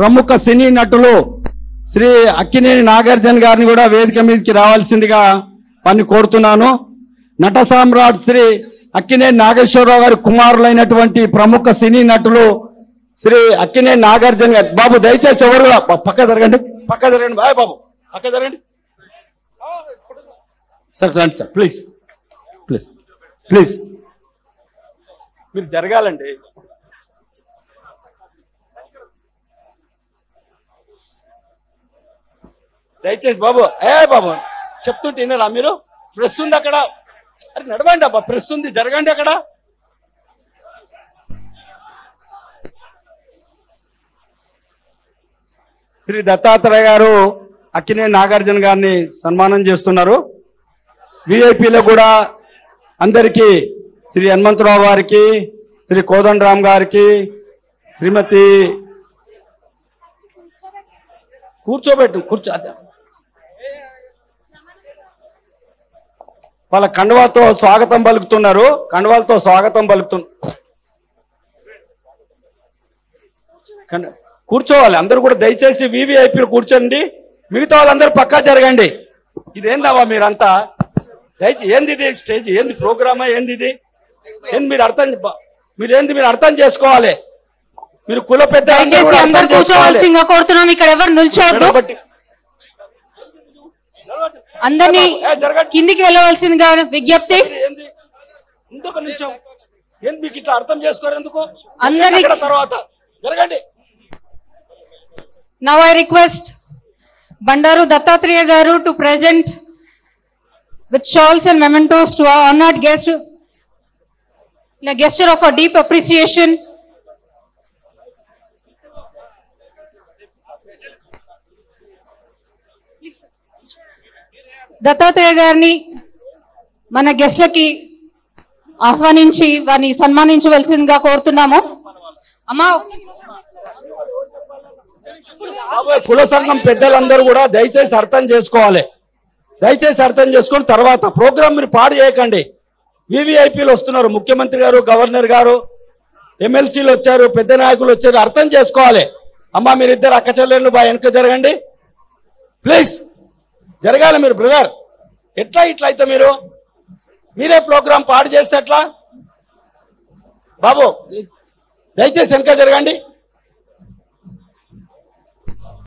ప్రముఖ సినీ నటులు శ్రీ అక్కినేని నాగార్జున గారిని కూడా వేదిక మీదకి రావాల్సిందిగా వారిని కోరుతున్నాను. నట సామ్రాట్ శ్రీ అక్కినేని నాగేశ్వరరావు గారి కుమారులైనటువంటి ప్రముఖ సినీ నటులు శ్రీ అక్కినేని నాగార్జున గారు. బాబు దయచేసి ఎవరు పక్క జరగండి, పక్క జరగండి. బాయ్ బాబు, పక్క జరగండి సార్. రండి సార్, ప్లీజ్ ప్లీజ్ ప్లీజ్ మీరు జరగాలండి. దయచేసి బాబు, బాబు చెప్తుంటే వినరా మీరు? ప్రెస్ ఉంది అక్కడ, అరే నడవండి అబ్బా, ప్రెస్ ఉంది, జరగండి అక్కడ. శ్రీ దత్తాత్రేయ గారు అక్కినేని నాగార్జున గారిని సన్మానం చేస్తున్నారు. విఐపీలో కూడా అందరికీ శ్రీ హనుమంతరావు గారికి, శ్రీ కోదండరామ్ గారికి, శ్రీమతి కూర్చో వాళ్ళ కండువాతో స్వాగతం పలుకుతున్నారు. కండువాలతో స్వాగతం కూర్చోవాలి అందరూ కూడా. దయచేసి వివిఐపీలు కూర్చోండి, మిగతా వాళ్ళందరూ పక్కా జరగండి. ఇదేందమ్మా మీరంతా? దయచేసి ఏంది ఇది? స్టేజ్ ఏంది? ప్రోగ్రామా ఏంది ఇది? ఏంది మీరు అర్థం చేసుకోవాలి. మీరు కుల పెద్ద కోరుతున్నాం. ఇక్కడ ఎవరు నిల్చోవద్దు, అందరినీ కిందికి వెళ్ళవలసిందిగా విజ్ఞప్తి. ఇంకొక నిమిషం, ఏంది మీకు ఇట్లా అర్థం చేసుకోరు ఎందుకు? అందరి తర్వాత జరగండి. Now I request Bandaru Dattatreya Garu to present with shawls and mementos to our honored guest in a gesture of a deep appreciation. Dattatreya గారిని మన గెస్ట్లకి ఆహ్వానించి వారిని సన్మానించవలసిందిగా కోరుతున్నాము. అమ్మా, కుల సంఘం పెద్దలందరూ కూడా దయచేసి అర్థం చేసుకోవాలి. దయచేసి అర్థం చేసుకుని తర్వాత ప్రోగ్రామ్ మీరు పాడు చేయకండి. వివిఐపీలు వస్తున్నారు, ముఖ్యమంత్రి గారు, గవర్నర్ గారు, ఎమ్మెల్సీలు వచ్చారు, పెద్ద నాయకులు వచ్చారు. అర్థం చేసుకోవాలి. అమ్మా మీరిద్దరు అక్క చెల్లెళ్ళు బాగా వెనక జరగండి ప్లీజ్. జరగాలి మీరు. బ్రదర్ ఇట్లా అయితే మీరే ప్రోగ్రాం పాడు చేస్తే ఎట్లా? బాబు దయచేసి వెనక జరగండి.